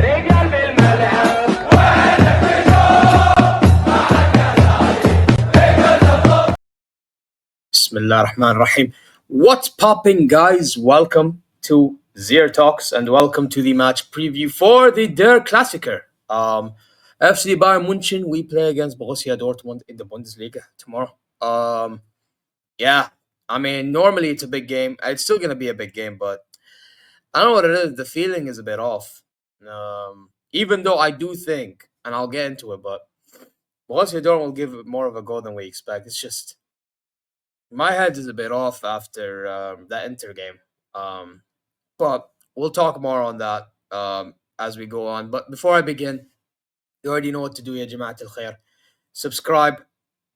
رجال بالملعب. Bismillah ar-Rahman ar-Rahim. What's popping, guys? Welcome to ZeerTalks and welcome to the match preview for the Der Klassiker. FC Bayern München, we play against Borussia Dortmund in the Bundesliga tomorrow. Yeah, I mean, normally it's a big game. It's still going to be a big game, but I don't know what it is. The feeling is a bit off. Even though I do think, and I'll get into it, but Borussia Dortmund will give it more of a go than we expect. It's just my head is a bit off after that Inter game. But we'll talk more on that as we go on. But before I begin, you already know what to do, ya Jama'at al-Khair. Subscribe,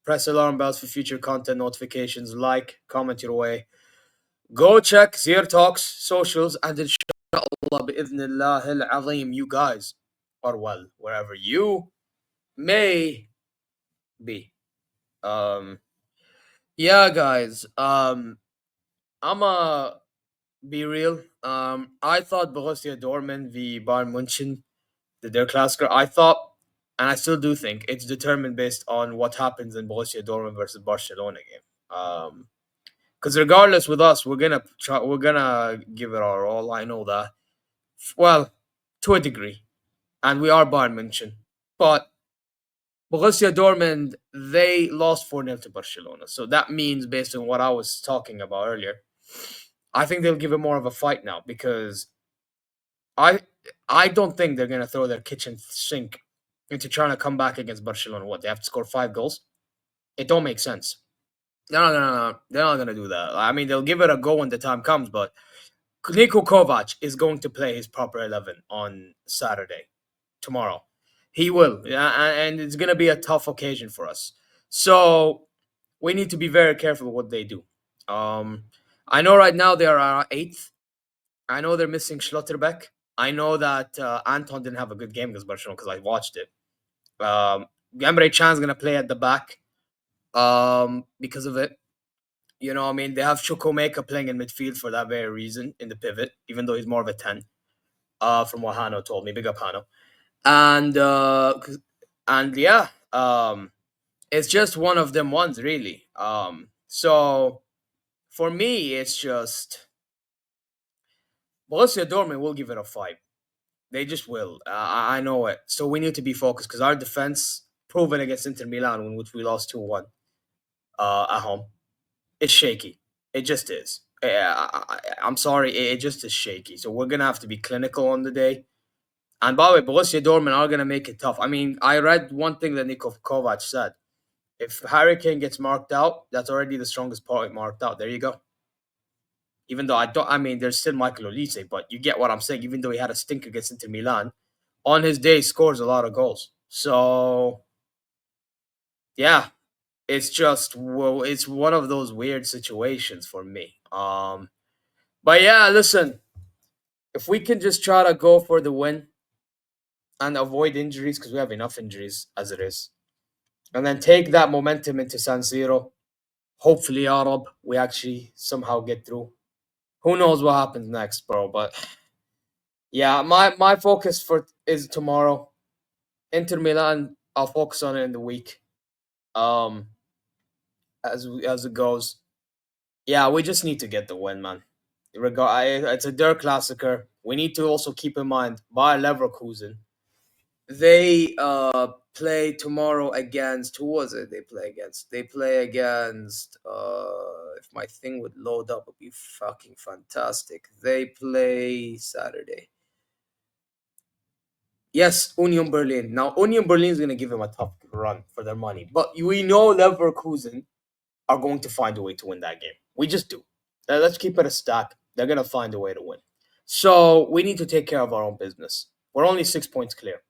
press alarm bells for future content notifications, like, comment your way. Go check ZeerTalks socials, and inshallah, bi'idhnillah al-azim, you guys are well, wherever you may be. Yeah, guys, I'ma be real. I thought Borussia Dortmund v Bayern München, the Der Klassiker, I thought, and I still do think, it's determined based on what happens in Borussia Dortmund versus Barcelona game. Because regardless with us, we're gonna give it our all. I know that. Well, to a degree, and we are Bayern München, but Borussia Dortmund, they lost 4-0 to Barcelona. So that means, based on what I was talking about earlier, I think they'll give it more of a fight now because I don't think they're going to throw their kitchen sink into trying to come back against Barcelona. What, they have to score 5 goals? It don't make sense. They're not going to do that. I mean, they'll give it a go when the time comes, but Niko Kovac is going to play his proper 11 on Saturday, tomorrow. He will, and it's going to be a tough occasion for us. So we need to be very careful what they do. I know right now they are 8th. I know they're missing Schlotterbeck. I know that Anton didn't have a good game against Barcelona because I watched it. Emre Can's going to play at the back because of it. You know, I mean, they have Chukwuemeka playing in midfield for that very reason in the pivot, even though he's more of a 10, from what Hano told me. Big up Hano. And yeah, it's just one of them ones, really. So for me, it's just Borussia Dortmund will give it a fight. They just will. I know it. So we need to be focused because our defense, proven against Inter Milan, in which we lost 2-1 at home, it's shaky. It just is. I'm sorry, it just is shaky. So we're gonna have to be clinical on the day. And by the way, Borussia Dortmund are gonna make it tough. I mean, I read one thing that Niko Kovac said. If Harry Kane gets marked out, that's already the strongest point marked out. There you go. Even though there's still Michael Olise, but you get what I'm saying. Even though he had a stink against Inter Milan, on his day scores a lot of goals. So yeah, it's just it's one of those weird situations for me. But yeah, listen, if we can just try to go for the win and avoid injuries because we have enough injuries as it is, and then take that momentum into San Siro. Hopefully, Arab, we actually somehow get through. Who knows what happens next, bro? But yeah, my focus is tomorrow. Inter Milan, I'll focus on it in the week. As it goes, yeah, we just need to get the win, man. It's a Der Klassiker. We need to also keep in mind Bayer Leverkusen. They play tomorrow against, who was it they play against? They play against, if my thing would load up, it would be fucking fantastic. They play Saturday. Yes, Union Berlin. Now, Union Berlin is going to give them a tough run for their money. But we know Leverkusen are going to find a way to win that game. We just do. Let's keep it a stack. They're going to find a way to win. So we need to take care of our own business. We're only 6 points clear.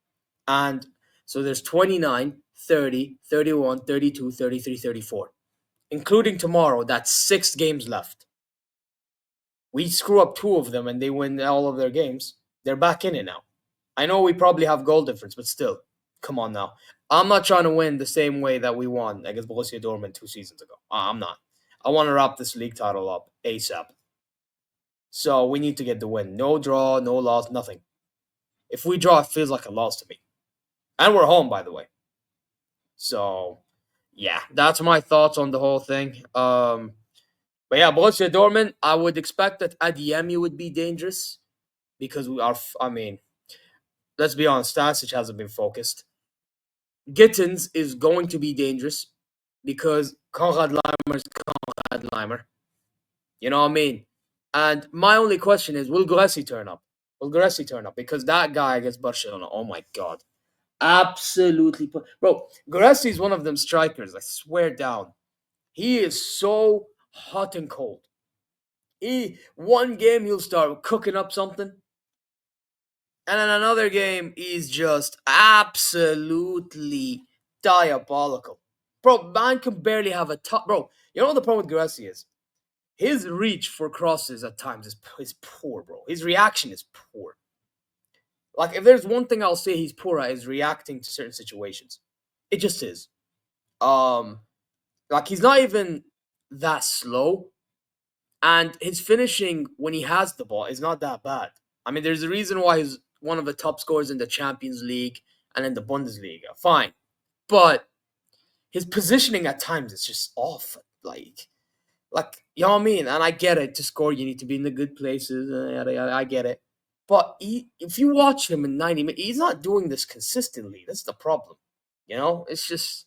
And so there's 29, 30, 31, 32, 33, 34. Including tomorrow, that's 6 games left. We screw up 2 of them and they win all of their games. They're back in it now. I know we probably have goal difference, but still, come on now. I'm not trying to win the same way that we won against Borussia Dortmund 2 seasons ago. I'm not. I want to wrap this league title up ASAP. So we need to get the win. No draw, no loss, nothing. If we draw, it feels like a loss to me. And we're home, by the way. So, yeah, that's my thoughts on the whole thing. But yeah, Borussia Dortmund, I would expect that Adeyemi would be dangerous because we are. I mean, let's be honest, Stasic hasn't been focused. Gittins is going to be dangerous because Konrad Leimer is Konrad Leimer. You know what I mean? And my only question is, will Gressi turn up? Will Gressi turn up? Because that guy against Barcelona, oh my god, absolutely, bro. Gressi is one of them strikers. I swear down, he is so hot and cold. He one game he'll start cooking up something, and in another game he's just absolutely diabolical. Bro, man can barely have a top. Bro, you know what the problem with Gressi is? His reach for crosses at times is poor, bro. His reaction is poor. Like, if there's one thing I'll say he's poor at is reacting to certain situations. It just is. Um, like he's not even that slow, and his finishing when he has the ball is not that bad. I mean, there's a reason why he's one of the top scorers in the Champions League and in the Bundesliga. Fine, but his positioning at times is just off. Like, you know what I mean? And I get it. To score, you need to be in the good places. Yada, yada, I get it. But if you watch him in 90 minutes, he's not doing this consistently. That's the problem. You know, it's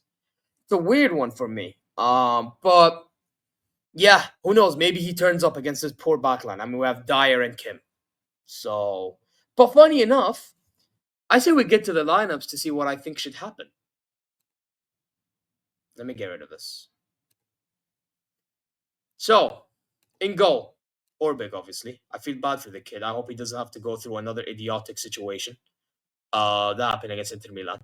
a weird one for me. But yeah, who knows? Maybe he turns up against this poor backline. I mean, we have Dyer and Kim. So, but funny enough, I say we get to the lineups to see what I think should happen. Let me get rid of this. So, in goal, Orбig, obviously. I feel bad for the kid. I hope he doesn't have to go through another idiotic situation. That happened against Inter Milan.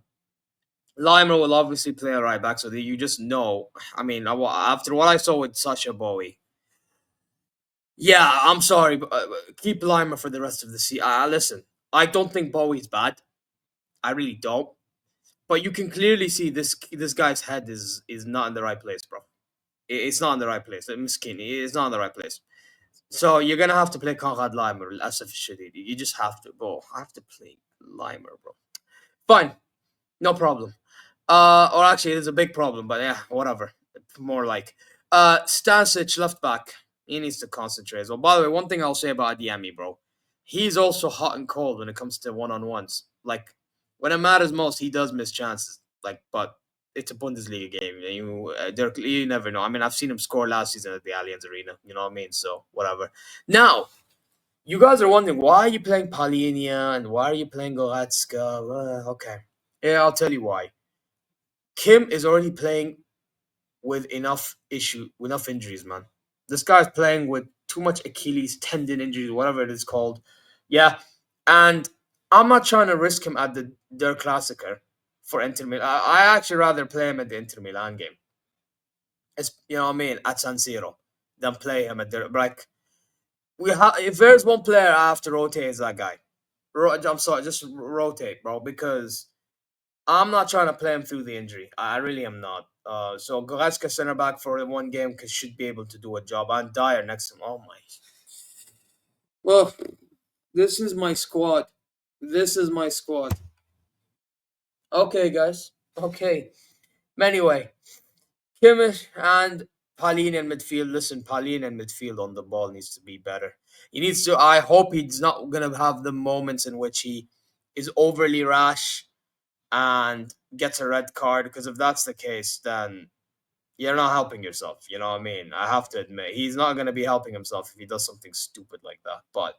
Leimer will obviously play a right back, so that you just know. I mean, after what I saw with Sasha Bowie, yeah, I'm sorry, but keep Leimer for the rest of the season. Listen, I don't think Bowie's bad. I really don't. But you can clearly see this guy's head is not in the right place, bro. It's not in the right place. I'm skinny. It's not in the right place. So you're gonna have to play Konrad Leimer as a Shadidi. You just have to, bro. I have to play Leimer, bro. Fine, no problem. Or actually, it's a big problem, but yeah, whatever. More like, Stasic left back. He needs to concentrate as well. By the way, one thing I'll say about Adiemi, bro, he's also hot and cold when it comes to one-on-ones. Like, when it matters most, he does miss chances. Like, but it's a Bundesliga game. You never know. I mean, I've seen him score last season at the Allianz Arena. You know what I mean? So whatever. Now, you guys are wondering, why are you playing Palinia and why are you playing Goretzka? Okay, yeah, I'll tell you why. Kim is already playing with enough injuries, man. This guy's playing with too much Achilles tendon injuries, whatever it is called. Yeah, and I'm not trying to risk him at the Der Klassiker for Inter Milan. I actually rather play him at the Inter Milan game. It's, you know what I mean, at San Siro, than play him at the like. If there's one player I have to rotate, is that guy. I'm sorry, just rotate, bro, because I'm not trying to play him through the injury. I really am not. So Goretzka center back for one game should be able to do a job. And Dyer next to him. Oh my. Well, this is my squad. This is my squad. Okay, guys. Okay. Anyway, Kimmich and Palin in midfield. Listen, Palin in midfield on the ball needs to be better. He needs to. I hope he's not gonna have the moments in which he is overly rash and gets a red card. Because if that's the case, then you're not helping yourself. You know what I mean? I have to admit, he's not going to be helping himself if he does something stupid like that. But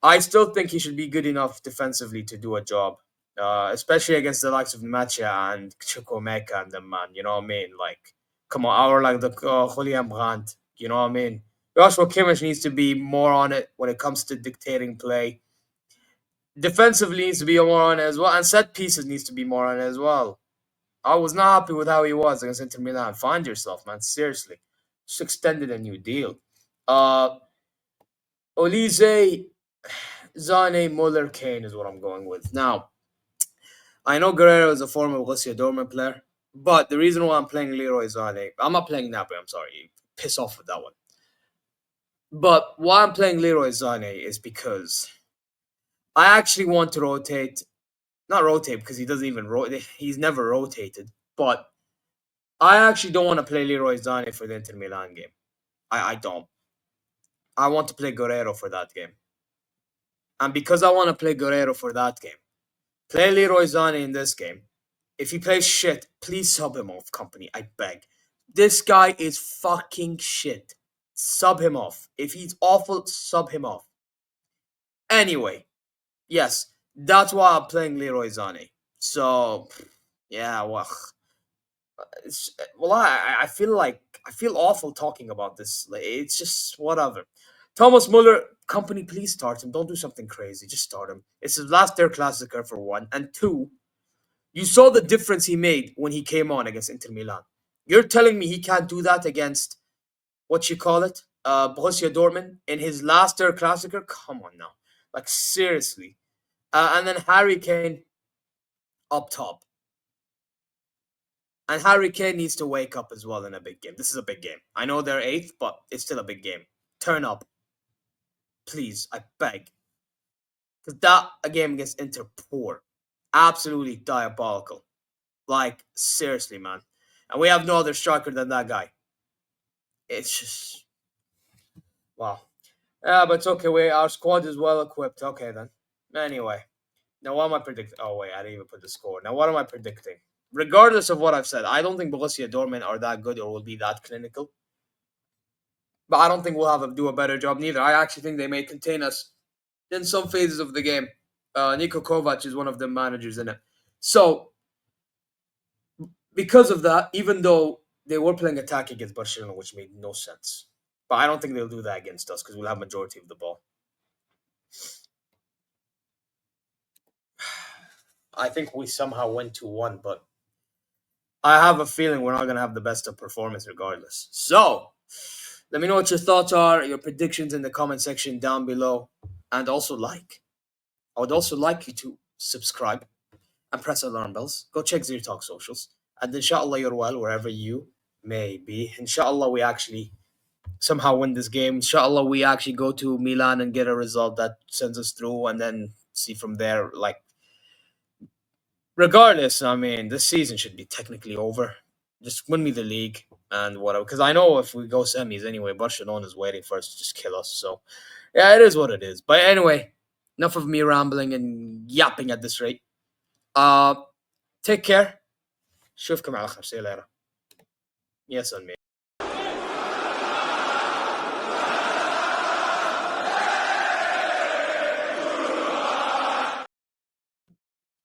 I still think he should be good enough defensively to do a job, especially against the likes of Macha and Chukwemeka and them, man. You know what I mean? Like, come on, or like the Julian Brandt. You know what I mean? Joshua Kimmich needs to be more on it when it comes to dictating play. Defensively needs to be more on it as well, and set pieces needs to be more on it as well. I was not happy with how he was against Inter Milan. Find yourself, man. Seriously. Just extended a new deal. Uh Olise, Zane, Muller, Kane is what I'm going with. Now, I know Guerrero is a former Borussia Dortmund player, but the reason why I'm playing Leroy Zane, I'm not playing Napoli, I'm sorry. Piss off with that one. But why I'm playing Leroy Zane is because I actually want to rotate, not rotate because he doesn't even rotate. He's never rotated, but I actually don't want to play Leroy Zane for the Inter Milan game. I don't. I want to play Guerrero for that game. And because I want to play Guerrero for that game, play Leroy Zane in this game. If he plays shit, please sub him off, company. I beg. This guy is fucking shit. Sub him off. If he's awful, sub him off. Anyway, yes, that's why I'm playing Leroy Zane. So, yeah, well, I feel like I feel awful talking about this. Like, it's just whatever. Thomas Muller, company, please start him. Don't do something crazy. Just start him. It's his last Der Klassiker for one, and two, you saw the difference he made when he came on against Inter Milan. You're telling me he can't do that against what you call it, Borussia Dortmund in his last Der Klassiker? Come on now, like seriously. And then Harry Kane up top. And Harry Kane needs to wake up as well in a big game. This is a big game. I know they're eighth, but it's still a big game. Turn up. Please, I beg. Because that a game against Inter, poor. Absolutely diabolical. Like, seriously, man. And we have no other striker than that guy. It's just, wow. Yeah, but it's okay. Our squad is well equipped. Okay, then. Anyway. Now, what am I predicting? Oh, wait, I didn't even put the score. Now, what am I predicting? Regardless of what I've said, I don't think Borussia Dortmund are that good or will be that clinical. But I don't think we'll have to do a better job neither. I actually think they may contain us in some phases of the game. Niko Kovac is one of the managers in it. So, because of that, even though they were playing attack against Barcelona, which made no sense, but I don't think they'll do that against us because we'll have majority of the ball. I think we somehow win 2-1, but I have a feeling we're not going to have the best of performance regardless. So, let me know what your thoughts are, your predictions in the comment section down below, and also like. I would also like you to subscribe and press alarm bells. Go check ZeerTalks socials. And inshallah, you're well wherever you may be. Inshallah, we actually somehow win this game. Inshallah, we actually go to Milan and get a result that sends us through, and then see from there. Like, regardless, I mean, this season should be technically over. Just win me the league and whatever. Because I know if we go semis anyway, Barcelona is waiting for us to just kill us. So, yeah, it is what it is. But anyway, enough of me rambling and yapping at this rate. Uh, take care. Shufkum ala khair. See you later. Yes, on me.